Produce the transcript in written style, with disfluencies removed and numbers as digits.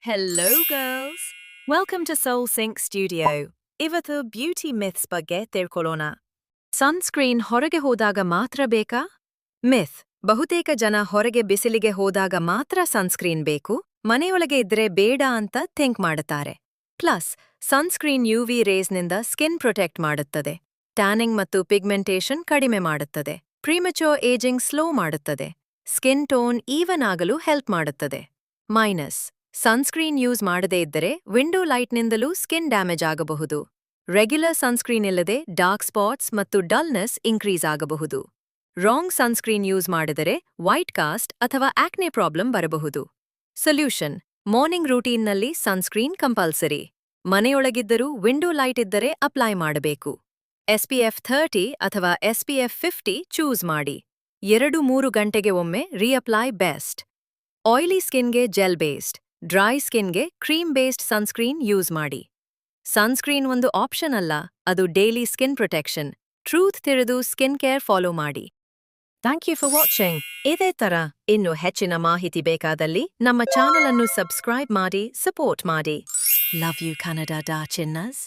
Hello, girls! Welcome to Soul Sync Studio. ಇವತ್ತು beauty ಮಿಥ್ಸ್ ಬಗ್ಗೆ ತಿಳ್ಕೊಳ್ಳೋಣ. ಸನ್ಸ್ಕ್ರೀನ್ ಹೊರಗೆ ಹೋದಾಗ ಮಾತ್ರ ಬೇಕಾ? ಮಿಥ್. ಬಹುತೇಕ ಜನ ಹೊರಗೆ ಬಿಸಿಲಿಗೆ ಹೋದಾಗ ಮಾತ್ರ ಸನ್ಸ್ಕ್ರೀನ್ ಬೇಕು, ಮನೆಯೊಳಗೆ ಇದ್ರೆ ಬೇಡ ಅಂತ ಥಿಂಕ್ ಮಾಡುತ್ತಾರೆ. ಪ್ಲಸ್, ಸನ್ಸ್ಕ್ರೀನ್ ಯುವಿ ರೇಸ್ನಿಂದ ಸ್ಕಿನ್ ಪ್ರೊಟೆಕ್ಟ್ ಮಾಡುತ್ತದೆ, ಟ್ಯಾನಿಂಗ್ ಮತ್ತು ಪಿಗ್ಮೆಂಟೇಷನ್ ಕಡಿಮೆ ಮಾಡುತ್ತದೆ, ಪ್ರೀಮಚೂರ್ ಏಜಿಂಗ್ ಸ್ಲೋ ಮಾಡುತ್ತದೆ, ಸ್ಕಿನ್ ಟೋನ್ ಈವನ್ ಆಗಲು ಹೆಲ್ಪ್ ಮಾಡುತ್ತದೆ. ಮೈನಸ್. ಸನ್ಸ್ಕ್ರೀನ್ ಯೂಸ್ ಮಾಡದೇ ಇದ್ದರೆ ವಿಂಡೋ ಲೈಟ್ನಿಂದಲೂ ಸ್ಕಿನ್ ಡ್ಯಾಮೇಜ್ ಆಗಬಹುದು. ರೆಗ್ಯುಲರ್ ಸನ್ಸ್ಕ್ರೀನ್ ಇಲ್ಲದೆ ಡಾರ್ಕ್ ಸ್ಪಾಟ್ಸ್ ಮತ್ತು ಡಲ್ನೆಸ್ ಇನ್ಕ್ರೀಸ್ ಆಗಬಹುದು. ರಾಂಗ್ ಸನ್ಸ್ಕ್ರೀನ್ ಯೂಸ್ ಮಾಡಿದರೆ ವೈಟ್ ಕಾಸ್ಟ್ ಅಥವಾ ಆಕ್ನೆ ಪ್ರಾಬ್ಲಮ್ ಬರಬಹುದು. ಸೊಲ್ಯೂಷನ್: ಮಾರ್ನಿಂಗ್ ರೂಟೀನ್ನಲ್ಲಿ ಸನ್ಸ್ಕ್ರೀನ್ ಕಂಪಲ್ಸರಿ. ಮನೆಯೊಳಗಿದ್ದರೂ ವಿಂಡೋ ಲೈಟ್ ಇದ್ದರೆ ಅಪ್ಲೈ ಮಾಡಬೇಕು. SPF 30 ಅಥವಾ SPF 50 ಚೂಸ್ ಮಾಡಿ. 2-3 ಗಂಟೆಗೆ ಒಮ್ಮೆ ರೀಅಪ್ಲೈ ಬೆಸ್ಟ್. ಆಯಿಲಿ ಸ್ಕಿನ್ಗೆ ಜೆಲ್ ಬೇಸ್ಡ್, ಡ್ರೈ ಸ್ಕಿನ್ಗೆ ಕ್ರೀಮ್ ಬೇಸ್ಡ್ ಸನ್ಸ್ಕ್ರೀನ್ ಯೂಸ್ ಮಾಡಿ. ಸನ್ಸ್ಕ್ರೀನ್ ಒಂದು ಆಪ್ಷನ್ ಅಲ್ಲ, ಅದು ಡೈಲಿ ಸ್ಕಿನ್ ಪ್ರೊಟೆಕ್ಷನ್. ಟ್ರೂತ್ ತಿಳಿದು ಸ್ಕಿನ್ ಕೇರ್ ಫಾಲೋ ಮಾಡಿ. Thank you for watching. ಇದೇ ತರ ಇನ್ನು ಹೆಚ್ಚಿನ ಮಾಹಿತಿ ಬೇಕಾದಲ್ಲಿ ನಮ್ಮ ಚಾನಲ್ ಅನ್ನು ಸಬ್ಸ್ಕ್ರೈಬ್ ಮಾಡಿ, ಸಪೋರ್ಟ್ ಮಾಡಿ. Love you Kannada ಚಿನ್ನಸ್.